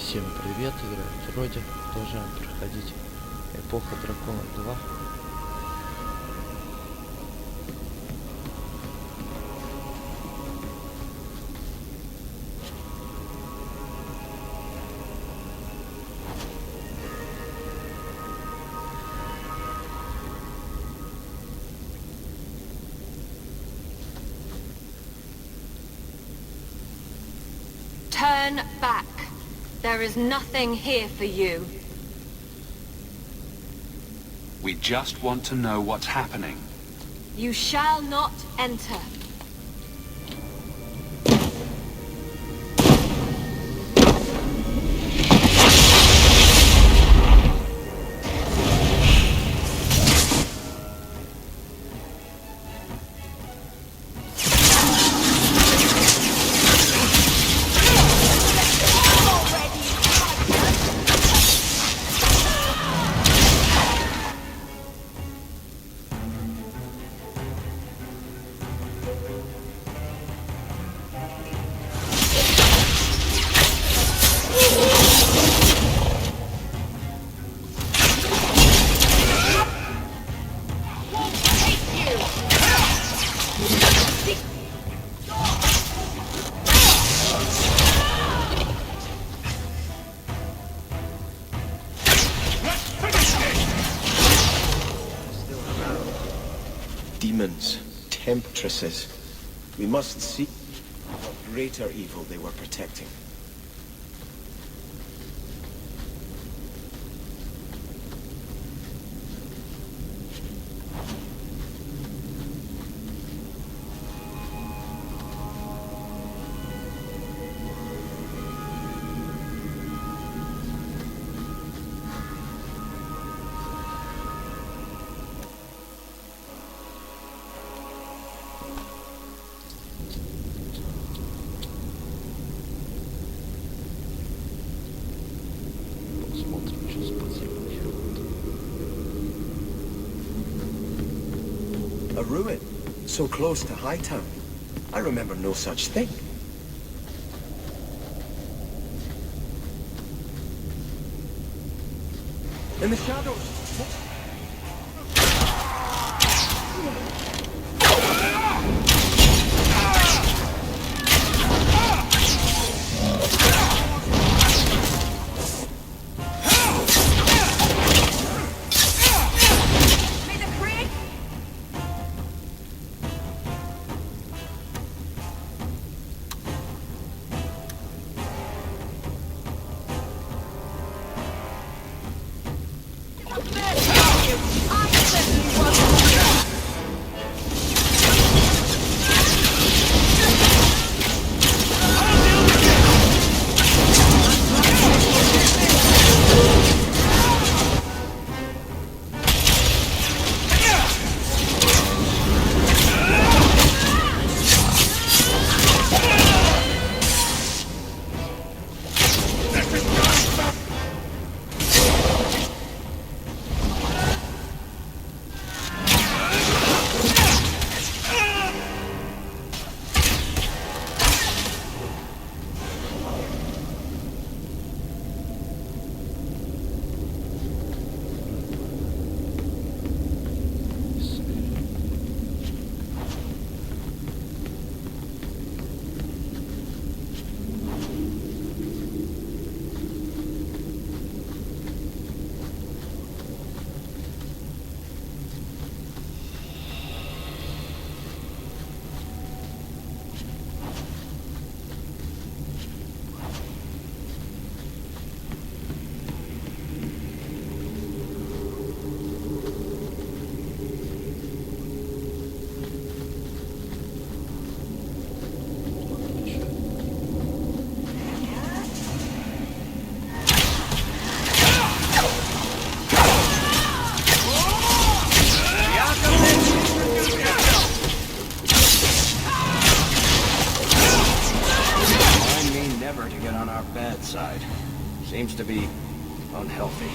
Всем привет, играет Роди. Продолжаем проходить Эпоха Дракона 2. Turn back. There is nothing here for you. We just want to know what's happening. You shall not enter. Demons, temptresses. We must see what greater evil they were protecting. Посмотрим, что с подземный ход. A ruin, so close to Hightown. I remember no such thing. In the shadows! Seems to be unhealthy.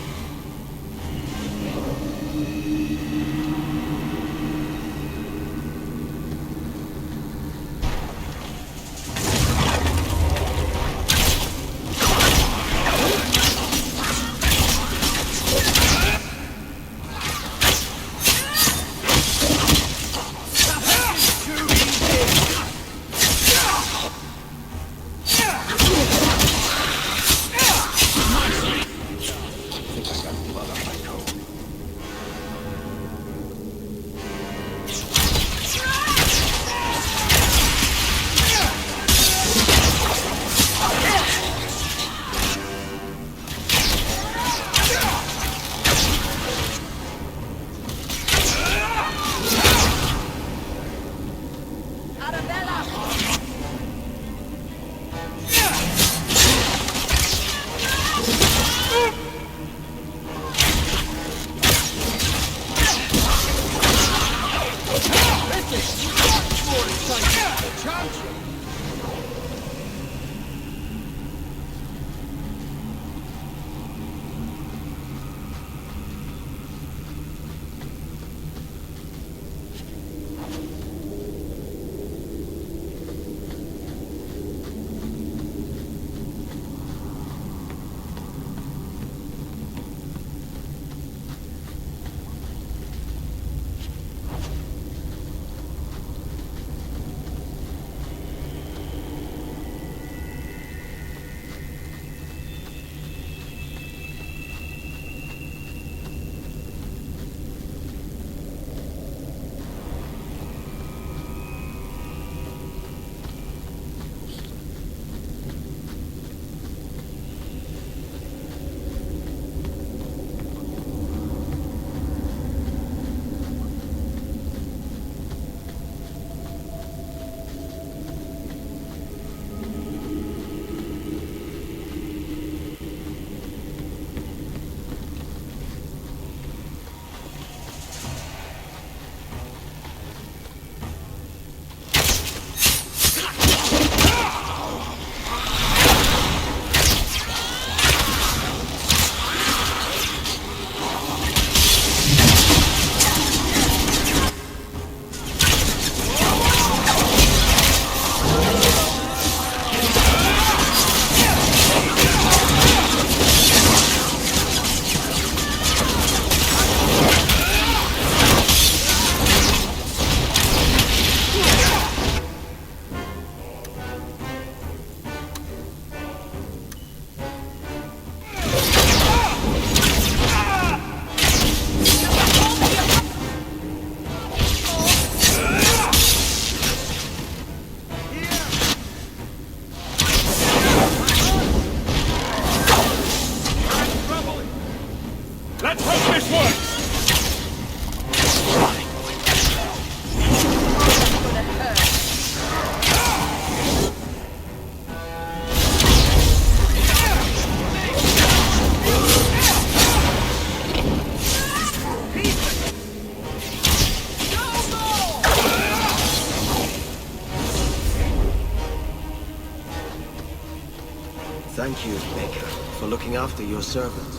Thank you, Baker, for looking after your servants.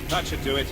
That should do it.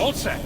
All set.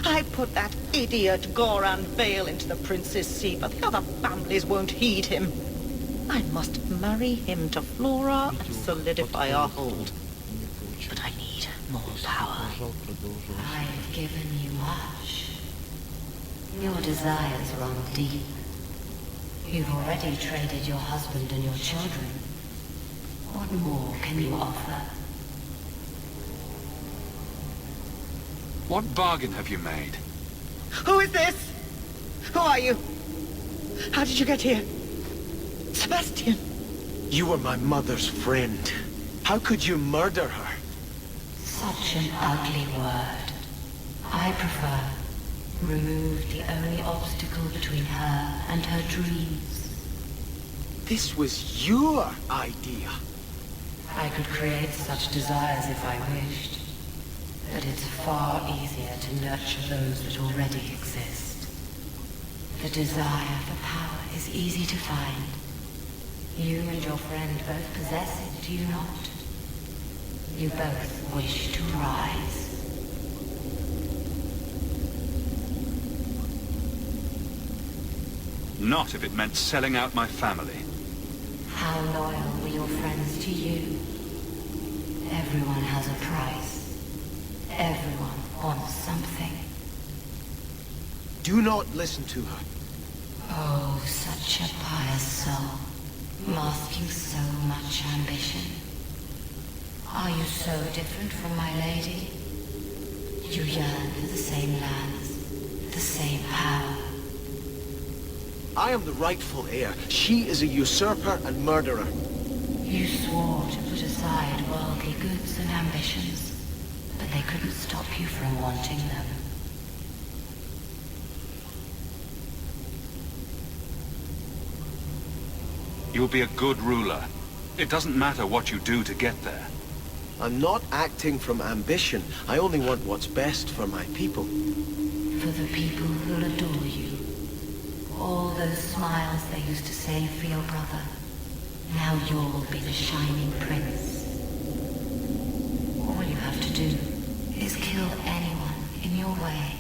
I put that idiot Goran Vale into the Prince's Sea, but the other families won't heed him. I must marry him to Flora and solidify our hold. But I need more power. I've given you much. Your desires run deep. You've already traded your husband and your children. What more can you offer? What bargain have you made? Who is this? Who are you? How did you get here? Sebastian! You were my mother's friend. How could you murder her? Such an ugly word. I prefer remove the only obstacle between her and her dreams. This was your idea. I could create such desires if I wished. But it's far easier to nurture those that already exist. The desire for power is easy to find. You and your friend both possess it, do you not? You both wish to rise. Not if it meant selling out my family. How loyal were your friends to you? Everyone has a price. Everyone wants something. Do not listen to her. Oh, such a pious soul, masking so much ambition. Are you so different from my lady? You yearn for the same lands, the I am the rightful heir. She is a usurper and murderer. You swore to put aside worldly goods and ambitions, but they couldn't stop you from wanting them. You'll be a good ruler. It doesn't matter what you do to get there. I'm not acting from ambition. I only want what's best for my people. For the people who'll adore you. All those smiles they used to save for your brother. Now you'll be the shining prince. All you have to do is kill anyone in your way.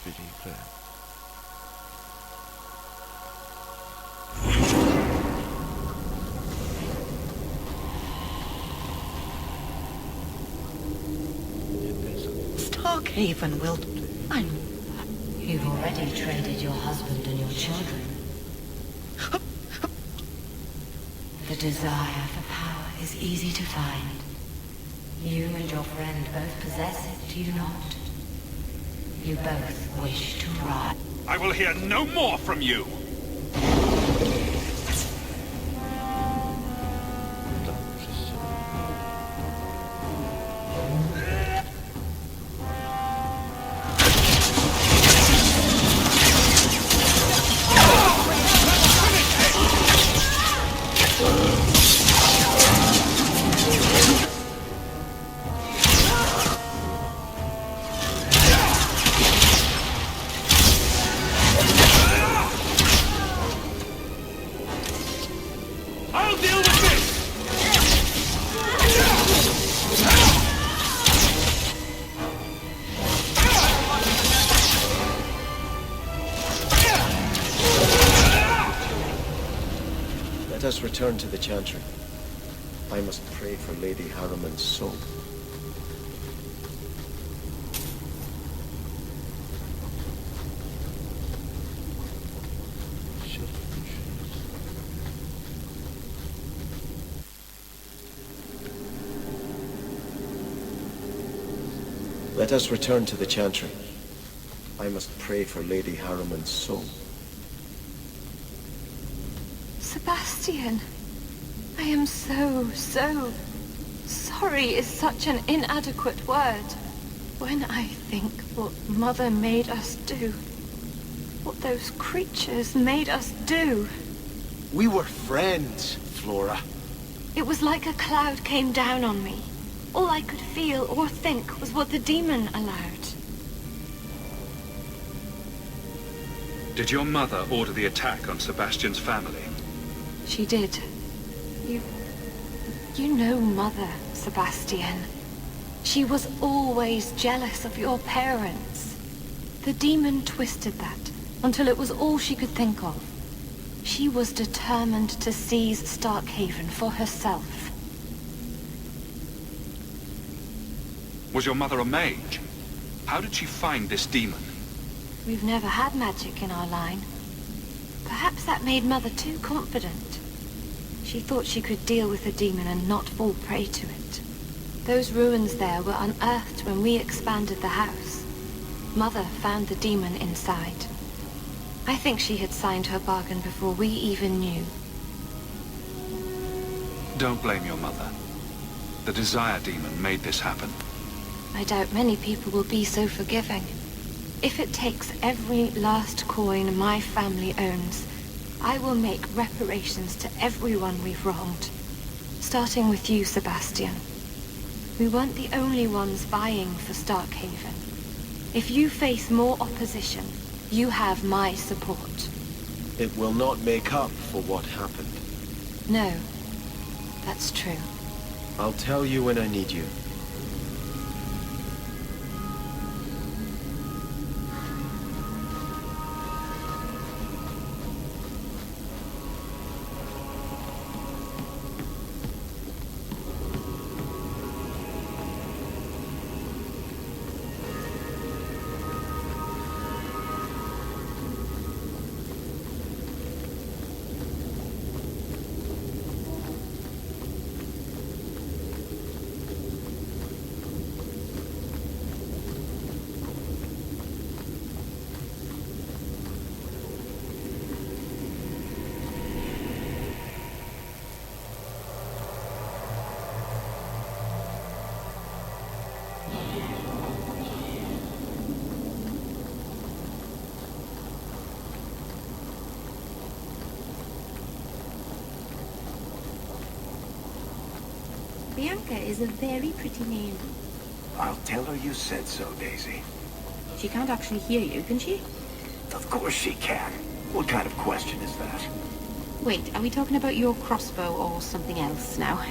Переиграем. Starkhaven will... You've already traded your husband and your children. The desire for power is easy to find. You and your friend both possess it, do you not? You both wish to rise. I will hear no more from you! Да, уже всё. I'll deal with this! Let us return to the Chantry. I must pray for Lady Harriman's soul. Всё включилось. Let us return to the Chantry. I must pray for Lady Harriman's soul. Sebastian, I am so sorry is such an inadequate word. When I think what Mother made us do, what those creatures made us do, We were friends, Flora. it was like a cloud came down on me. All I could feel or think was what the demon allowed. Did your mother order the attack on Sebastian's family? She did. You know Mother, Sebastian. She was always jealous of your parents. The demon twisted that until it was all she could think of. She was determined to seize Starkhaven for herself. Was your mother a mage? How did she find this demon? We've never had magic in our line. Perhaps that made Mother too confident. She thought she could deal with the demon and not fall prey to it. Those ruins there were unearthed when we expanded the house. Mother found the demon inside. I think she had signed her bargain before we even knew. Don't blame your mother. The desire demon made this happen. I doubt many people will be so forgiving. If it takes every last coin my family owns, I will make reparations to everyone we've wronged. Starting with you, Sebastian. We weren't the only ones vying for Starkhaven. If you face more opposition, you have my support. It will not make up for what happened. No, that's true. I'll tell you when I need you. Bianca is a very pretty name. I'll tell her you said so, Daisy. She can't actually hear you, can she? Of course she can. What kind of question is that? Wait, are we talking about your crossbow or something else now?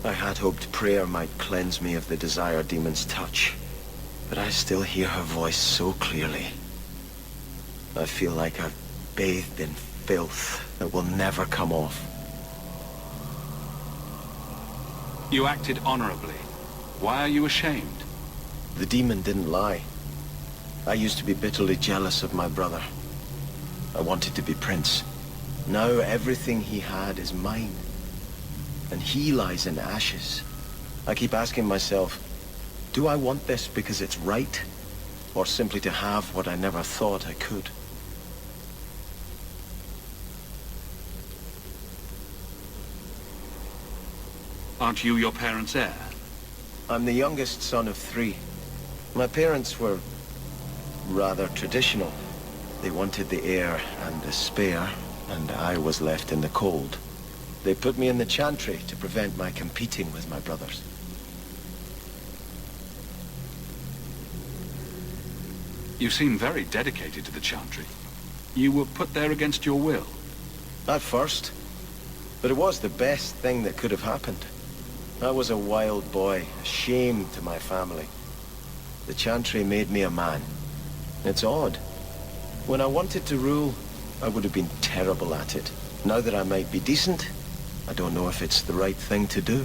I had hoped prayer might cleanse me of the Desire Demon's touch, but I still hear her voice so clearly. I feel like I've bathed in filth that will never come off. You acted honorably. Why are you ashamed? The demon didn't lie. I used to be bitterly jealous of my brother. I wanted to be prince. Now everything he had is mine. And he lies in ashes. I keep asking myself, do I want this because it's right? Or simply to have what I never thought I could? Aren't you your parents' heir? I'm the youngest son of 3. My parents were rather traditional. They wanted the heir and the spare, and I was left in the cold. They put me in the chantry to prevent my competing with my brothers. You seem very dedicated to the chantry. You were put there against your will. At first. But it was the best thing that could have happened. I was a wild boy, a shame to my family. The chantry made me a man. It's odd. When I wanted to rule, I would have been terrible at it. Now that I might be decent, I don't know if it's the right thing to do.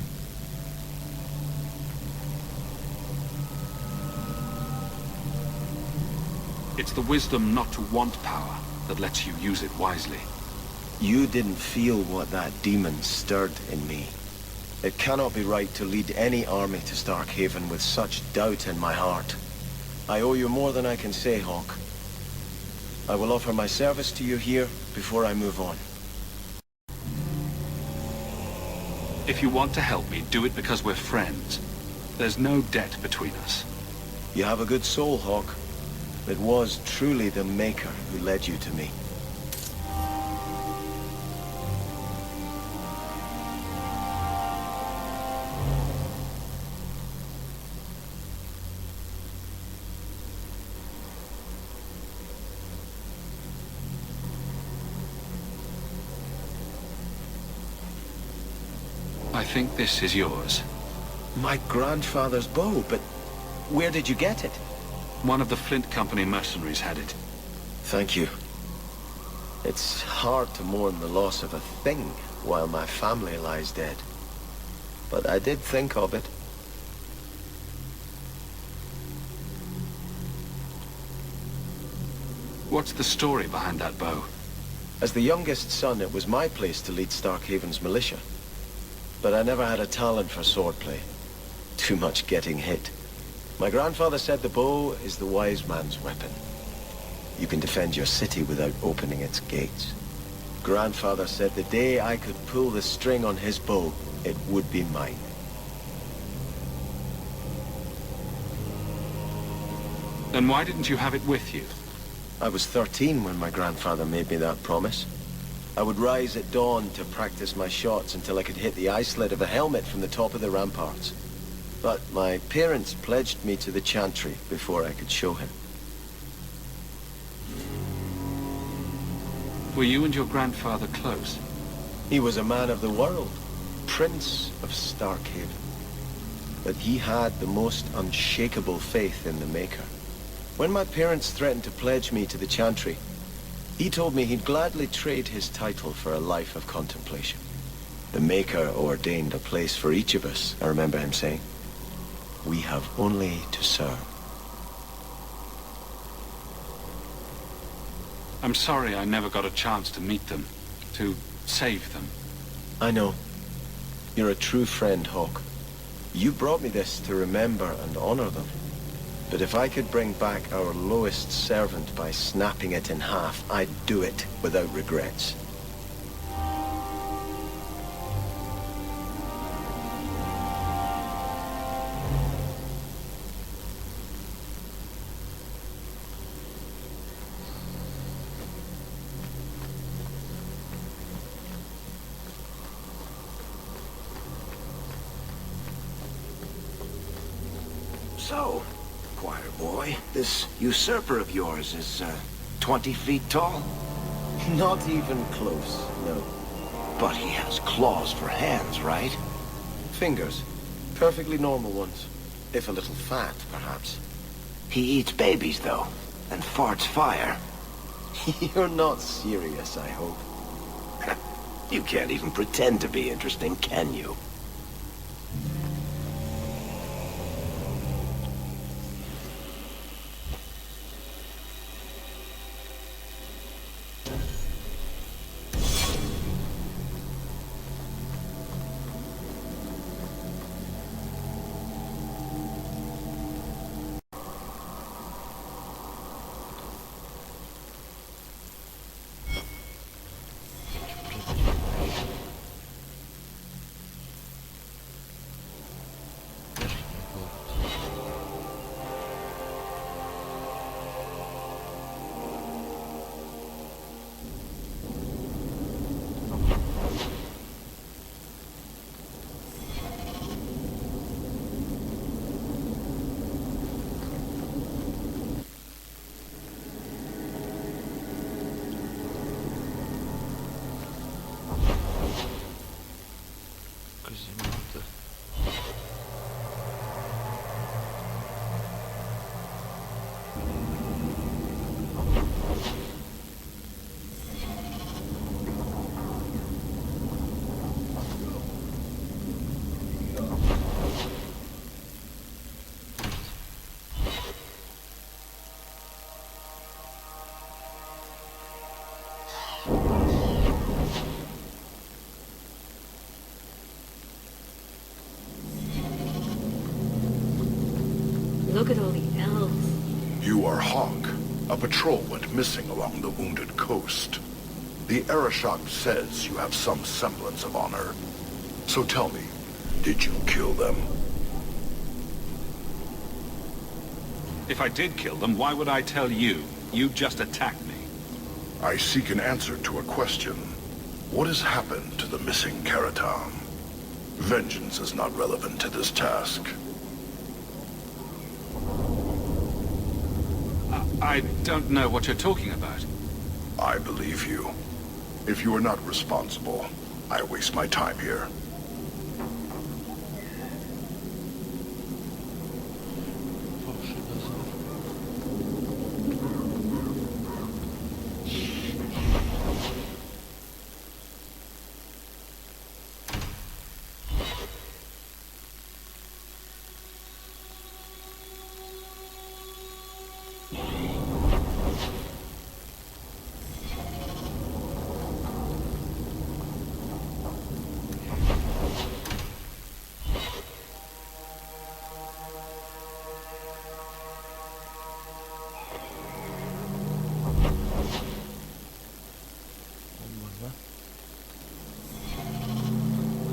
It's the wisdom not to want power that lets you use it wisely. You didn't feel what that demon stirred in me. It cannot be right to lead any army to Starkhaven with such doubt in my heart. I owe you more than I can say, Hawk. I will offer my service to you here before I move on. If you want to help me, do it because we're friends. There's no debt between us. You have a good soul, Hawk. It was truly the Maker who led you to me. I think this is yours. My grandfather's bow, but where did you get it? One of the Flint Company mercenaries had it. Thank you. It's hard to mourn the loss of a thing while my family lies dead. But I did think of it. What's the story behind that bow? As the youngest son, it was my place to lead Starkhaven's militia. But I never had a talent for swordplay. Too much getting hit. My grandfather said the bow is the wise man's weapon. You can defend your city without opening its gates. Grandfather said the day I could pull the string on his bow, it would be mine. Then why didn't you have it with you? I was 13 when my grandfather made me that promise. I would rise at dawn to practice my shots until I could hit the eye slit of a helmet from the top of the ramparts. But my parents pledged me to the chantry before I could show him. Were you and your grandfather close? He was a man of the world, Prince of Starkhaven. But he had the most unshakable faith in the Maker. When my parents threatened to pledge me to the chantry, he told me he'd gladly trade his title for a life of contemplation. The Maker ordained a place for each of us, I remember him saying. We have only to serve. I'm sorry I never got a chance to meet them, to save them. I know. You're a true friend, Hawk. You brought me this to remember and honor them. But if I could bring back our lowest servant by snapping it in half, I'd do it without regrets. So, choir boy, this usurper of yours is, 20 feet tall? Not even close, no. But he has claws for hands, right? Fingers. Perfectly normal ones. If a little fat, perhaps. He eats babies, though, and farts fire. You're not serious, I hope. You can't even pretend to be interesting, can you? Казематы. Look at all the elves. You are Hawk. A patrol went missing along the wounded coast. The Arashok says you have some semblance of honor. So tell me, did you kill them? If I did kill them, why would I tell you? You just attacked me. I seek an answer to a question. What has happened to the missing Karatam? Vengeance is not relevant to this task. I don't know what you're talking about. I believe you. If you are not responsible, I waste my time here. Proszę dozór.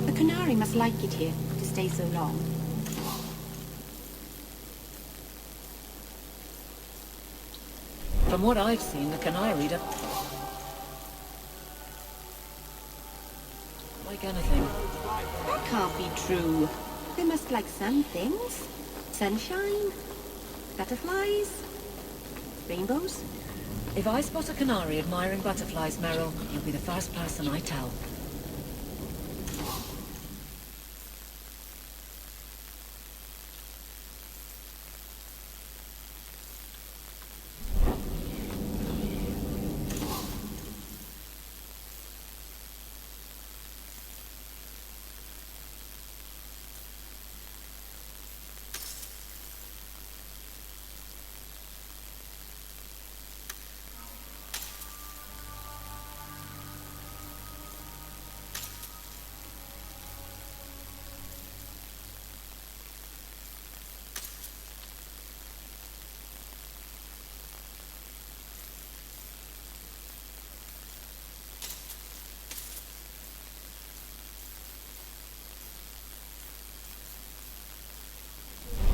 The Canary must like it here to stay so long. From what I've seen, the Canary don't like anything. That can't be true. They must like some things. Sunshine, butterflies, rainbows. If I spot a canary admiring butterflies, Meryl, you'll be the first person I tell.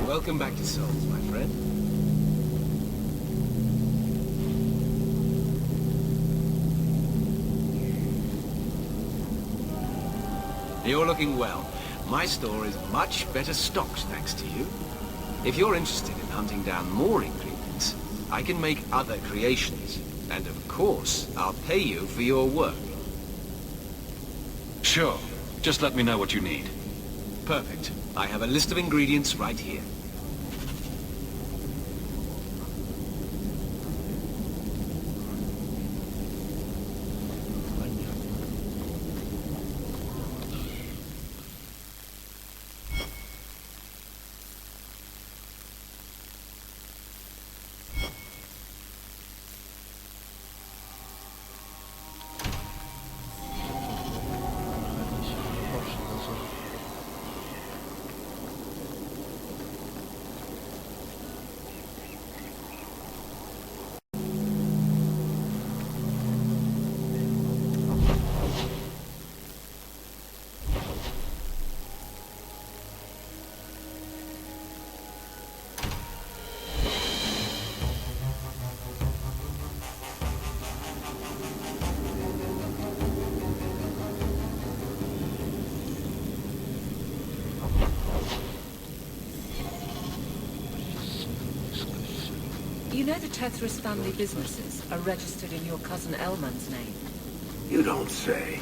Welcome back to Souls, my friend. You're looking well. My store is much better stocked, thanks to you. If you're interested in hunting down more ingredients, I can make other creations. And of course, I'll pay you for your work. Sure. Just let me know what you need. Perfect. I have a list of ingredients right here. You know the Tethras family businesses are registered in your cousin Elman's name. You don't say.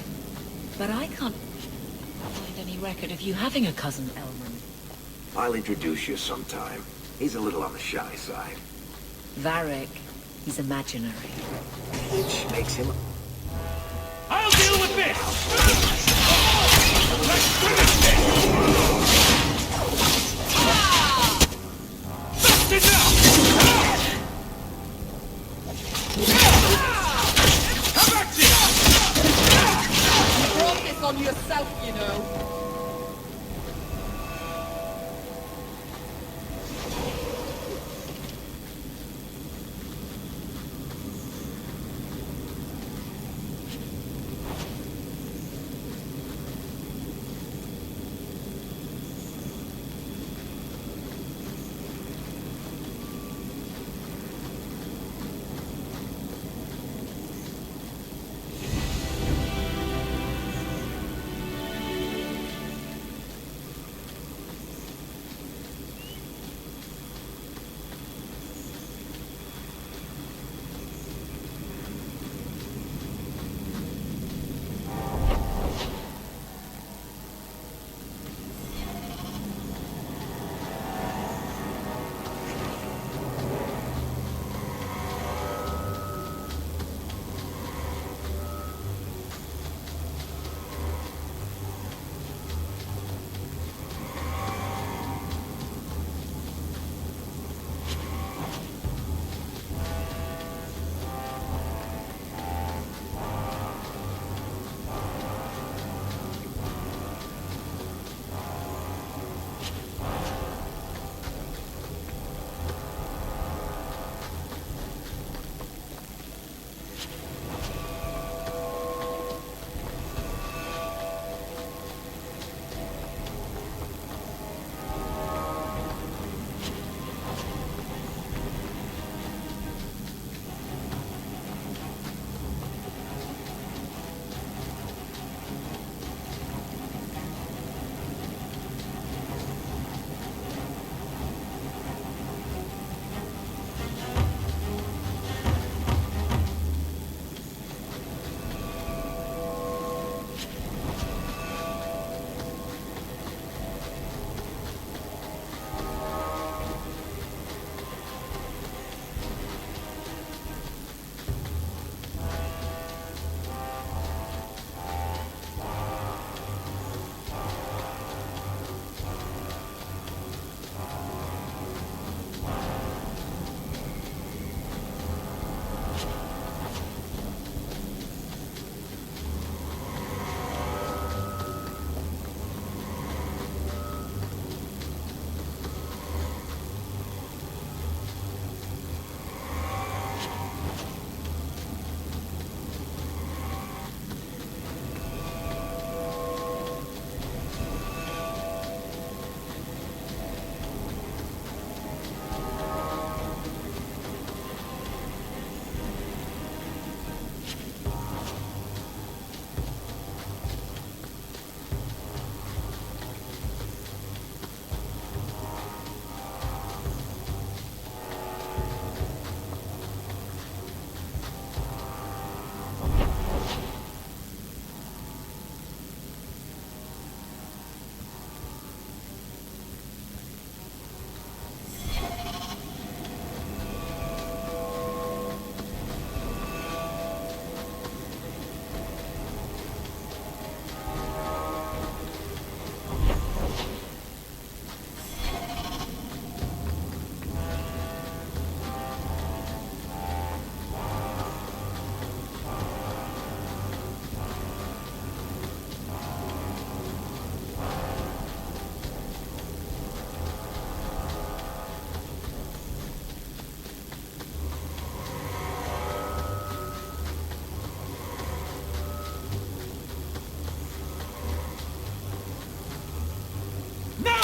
But I can't find any record of you having a cousin Elman. I'll introduce you sometime. He's a little on the shy side. Varric, he's imaginary. Which makes him... I'll deal with this! Let's finish this! That's enough! On yourself, you know.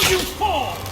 You fall!